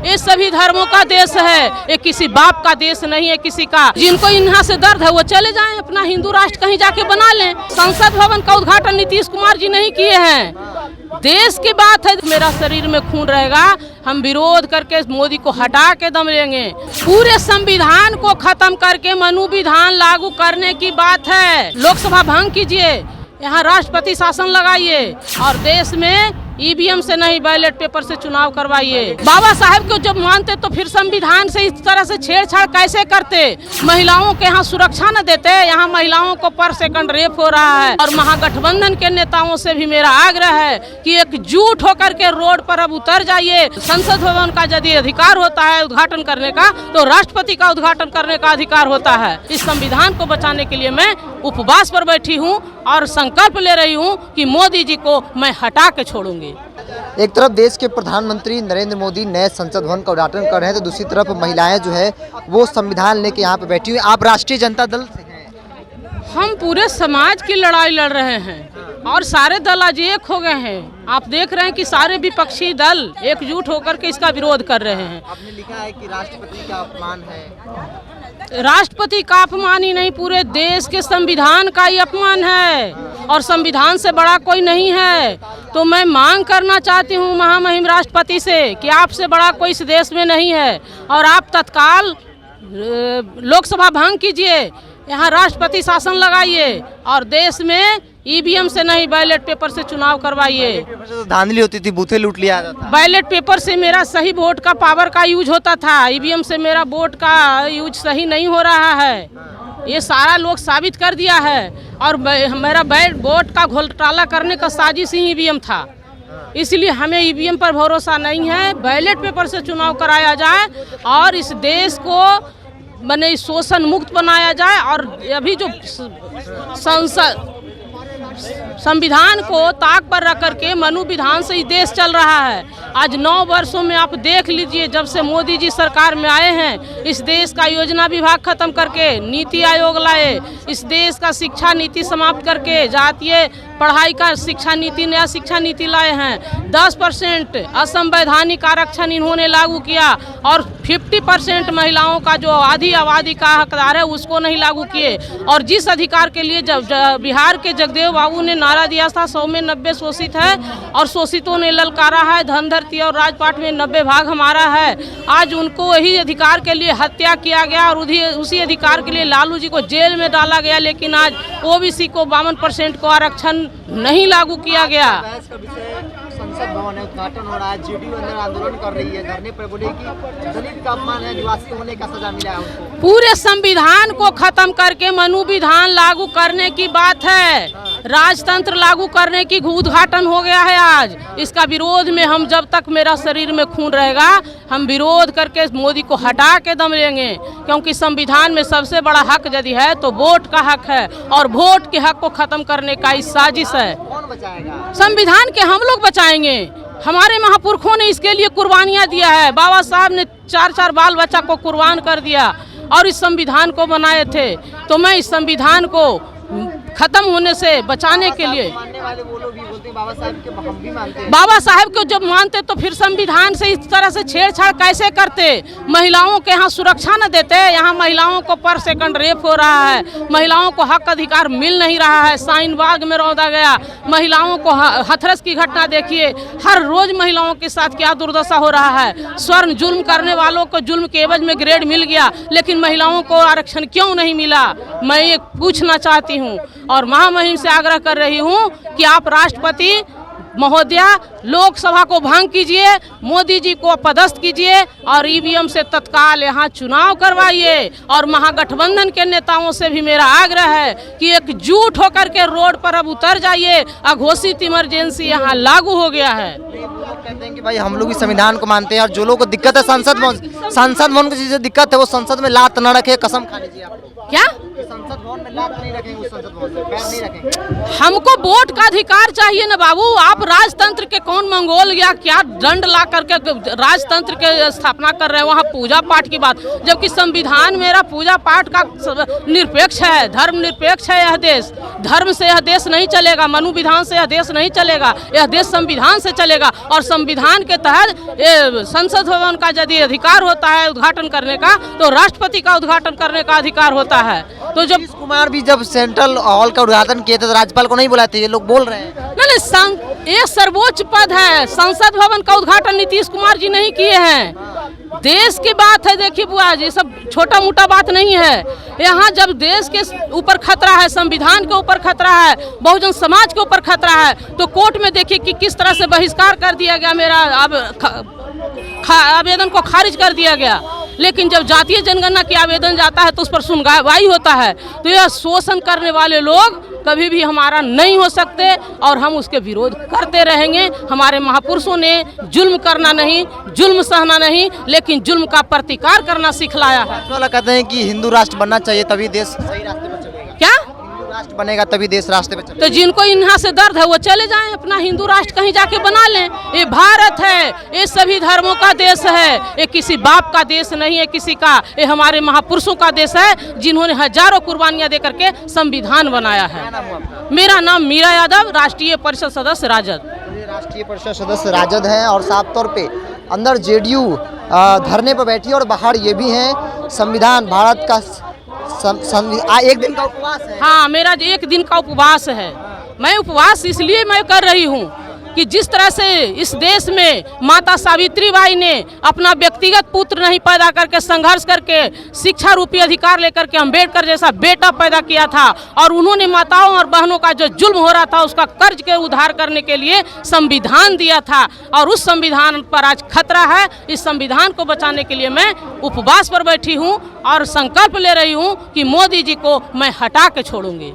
ये सभी धर्मों का देश है, ये किसी बाप का देश नहीं है किसी का। जिनको यहाँ से दर्द है वो चले जाएं, अपना हिंदू राष्ट्र कहीं जाके बना लें। संसद भवन का उद्घाटन नीतीश कुमार जी नहीं किए हैं। देश की बात है, मेरा शरीर में खून रहेगा, हम विरोध करके मोदी को हटा के दम लेंगे। पूरे संविधान को खत्म करके मनु विधान लागू करने की बात है। लोकसभा भंग कीजिए, यहाँ राष्ट्रपति शासन लगाइए और देश में ईवीएम से नहीं बैलेट पेपर से चुनाव करवाइए। बाबा साहेब को जब मानते तो फिर संविधान से इस तरह से छेड़छाड़ कैसे करते? महिलाओं के यहाँ सुरक्षा न देते? यहाँ महिलाओं को पर सेकंड रेप हो रहा है। और महागठबंधन के नेताओं से भी मेरा आग्रह है कि एकजुट होकर के रोड पर अब उतर जाइए। संसद भवन का यदि अधिकार होता है उद्घाटन करने का, तो राष्ट्रपति का उद्घाटन करने का अधिकार होता है। इस संविधान को बचाने के लिए मैं उपवास पर बैठी हूँ और संकल्प ले रही हूँ कि मोदी जी को मैं हटा के छोड़ूंगी। एक तरफ देश के प्रधानमंत्री नरेंद्र मोदी नए संसद भवन का उद्घाटन कर रहे हैं, तो दूसरी तरफ महिलाएं जो है वो संविधान लेके यहाँ पे बैठी हुई। आप राष्ट्रीय जनता दल से हैं? हम पूरे समाज की लड़ाई लड़ रहे हैं और सारे दल आज एक हो गए हैं। आप देख रहे हैं कि सारे विपक्षी दल एकजुट होकर के इसका विरोध कर रहे हैं। आपने लिखा है कि राष्ट्रपति का अपमान है। राष्ट्रपति का अपमान ही नहीं, पूरे देश के संविधान का ही अपमान है और संविधान से बड़ा कोई नहीं है। तो मैं मांग करना चाहती हूँ महामहिम राष्ट्रपति से कि आपसे बड़ा कोई इस देश में नहीं है और आप तत्काल लोकसभा भंग कीजिए, यहाँ राष्ट्रपति शासन लगाइए और देश में ईवीएम से नहीं बैलेट पेपर से चुनाव करवाइए। तो धांधली होती थी, बूथे लूट लिया जाता। बैलेट पेपर से मेरा सही वोट का पावर का यूज होता था, ईवीएम से मेरा वोट का यूज सही नहीं हो रहा है। ये सारा लोग साबित कर दिया है और मेरा वोट का घोटाला करने का साजिश ही ईवीएम था। इसलिए हमें ईवीएम पर भरोसा नहीं है। बैलेट पेपर से चुनाव कराया जाए और इस देश को बने शोषण मुक्त बनाया जाए और अभी जो संविधान को ताक पर रख करके मनु विधान से ही देश चल रहा है। आज 9 वर्षों में आप देख लीजिए, जब से मोदी जी सरकार में आए हैं, इस देश का योजना विभाग खत्म करके नीति आयोग लाए, इस देश का शिक्षा नीति समाप्त करके जातीय पढ़ाई का शिक्षा नीति, नया शिक्षा नीति लाए हैं। 10% असंवैधानिक आरक्षण इन्होंने लागू किया और 50% महिलाओं का जो आधी आबादी का हकदार है उसको नहीं लागू किए। और जिस अधिकार के लिए जब बिहार के जगदेव बाबू ने नारा दिया था 100 में 90 शोषित है और शोषितों ने ललकारा है, धन धरती और राजपाट में 90 भाग हमारा है, आज उनको वही अधिकार के लिए हत्या किया गया और उसी अधिकार के लिए लालू जी को जेल में डाला गया। लेकिन आज ओबीसी को 52% को आरक्षण नहीं लागू किया गया। संसद भवन है, उद्घाटन हो रहा है, जेडीयू अंदर आंदोलन कर रही है, धरने पर बोले कि दलित का अपमान है, निवासी होने का सजा मिला है उनको। पूरे संविधान को खत्म करके मनु विधान लागू करने की बात है, राजतंत्र लागू करने की उद्घाटन हो गया है आज। इसका विरोध में हम जब तक मेरा शरीर में खून रहेगा हम विरोध करके मोदी को हटा के दम लेंगे, क्योंकि संविधान में सबसे बड़ा हक यदि है तो वोट का हक है और वोट के हक को खत्म करने का इस साजिश है। कौन बचाएगा? संविधान के हम लोग बचाएंगे। हमारे महापुरखों ने इसके लिए कुर्बानियां दिया है। बाबा साहब ने 4-4 बाल बच्चा को कुर्बान कर दिया और इस संविधान को बनाए थे। तो मैं इस संविधान को खत्म होने से बचाने के लिए, मानने वाले वो लोग भी बोलते हैं बाबा साहब के, हम भी मानते हैं। बाबा साहेब को जब मानते तो फिर संविधान से इस तरह से छेड़छाड़ कैसे करते? महिलाओं के यहाँ सुरक्षा न देते? यहाँ महिलाओं को पर सेकंड रेप हो रहा है, महिलाओं को हक अधिकार मिल नहीं रहा है। शाहीन बाग में रौंदा गया, महिलाओं को हथरस की घटना देखिए, हर रोज महिलाओं के साथ क्या दुर्दशा हो रहा है। स्वर्ण जुल्म करने वालों को जुल्म के एवज में ग्रेड मिल गया, लेकिन महिलाओं को आरक्षण क्यों नहीं मिला? मैं ये पूछना चाहती हूँ और महामहिम से आग्रह कर रही हूँ कि आप राष्ट्रपति महोदया लोकसभा को भंग कीजिए, मोदी जी को पदस्थ कीजिए और ईवीएम से तत्काल यहाँ चुनाव करवाइए। और महागठबंधन के नेताओं से भी मेरा आग्रह है कि एकजुट होकर के रोड पर अब उतर जाइए। अघोषित इमरजेंसी यहाँ लागू हो गया है। कहते हैं कि भाई हम लोग इस संविधान को मानते हैं और जो लोगों को दिक्कत है संसद भवन की चीजें दिक्कत है वो संसद में लात न रखे, कसम खा लीजिए आप। क्या संसद भवन में लात नहीं रखेंगे, उस संसद भवन में पैर नहीं रखेंगे। हमको वोट का अधिकार चाहिए ना बाबू। आप राजतंत्र के कौन मंगोल या क्या दंड ला करके राजतंत्र के स्थापना कर रहे हैं, वहाँ पूजा पाठ की बात, जबकि संविधान मेरा पूजा पाठ का निरपेक्ष है, धर्म निरपेक्ष है। यह देश धर्म से यह देश नहीं चलेगा, मनु विधान से यह देश नहीं चलेगा, यह देश संविधान से चलेगा। और संविधान के तहत संसद भवन का यदि अधिकार होता है उद्घाटन करने का, तो राष्ट्रपति का उद्घाटन करने का अधिकार होता है। तो जब नीतीश कुमार भी जब सेंट्रल हॉल का उद्घाटन किए थे तो राज्यपाल को नहीं बुलाते, ये लोग बोल रहे हैं। नहीं, ये सर्वोच्च पद है। संसद भवन का उद्घाटन नीतीश कुमार जी नहीं किए हैं। देश की बात है, देखिए बुआ जी, सब छोटा मोटा बात नहीं है। यहाँ जब देश के ऊपर खतरा है, संविधान के ऊपर खतरा है, बहुजन समाज के ऊपर खतरा है, तो कोर्ट में देखिए कि किस तरह से बहिष्कार कर दिया गया, मेरा आवेदन को खारिज कर दिया गया। लेकिन जब जातीय जनगणना की आवेदन जाता है तो उस पर सुनवाई होता है। तो यह शोषण करने वाले लोग कभी भी हमारा नहीं हो सकते और हम उसके विरोध करते रहेंगे। हमारे महापुरुषों ने जुल्म करना नहीं, जुल्म सहना नहीं, लेकिन जुल्म का प्रतिकार करना सिखलाया है। वाला कहते हैं कि हिंदू राष्ट्र बनना चाहिए तभी देश सही रास्ते पर चलेगा। क्या हिंदू राष्ट्र बनेगा तभी देश रास्ते पे चलेगा। तो जिनको यहाँ से दर्द है वो चले जाएं, अपना हिंदू राष्ट्र कहीं जाके बना लें। ये भारत है, ये सभी धर्मों का देश है, ये किसी बाप का देश नहीं है किसी का, ये हमारे महापुरुषों का देश है जिन्होंने हजारों कुर्बानियां दे करके संविधान बनाया है। मेरा नाम मीरा यादव, राष्ट्रीय परिषद सदस्य राजद। राष्ट्रीय परिषद सदस्य राजद हैं और साफ तौर पे अंदर जेडीयू धरने पर बैठी है और बाहर ये भी हैं। संविधान भारत का एक दिन का उपवास है। हाँ, मेरा 1 दिन का उपवास है। मैं उपवास इसलिए मैं कर रही हूँ कि जिस तरह से इस देश में माता सावित्रीबाई ने अपना व्यक्तिगत पुत्र नहीं पैदा करके संघर्ष करके शिक्षा रूपी अधिकार लेकर के अम्बेडकर जैसा बेटा पैदा किया था, और उन्होंने माताओं और बहनों का जो जुल्म हो रहा था उसका कर्ज के उद्धार करने के लिए संविधान दिया था, और उस संविधान पर आज खतरा है। इस संविधान को बचाने के लिए मैं उपवास पर बैठी हूँ और संकल्प ले रही हूँ कि मोदी जी को मैं हटा के छोड़ूंगी।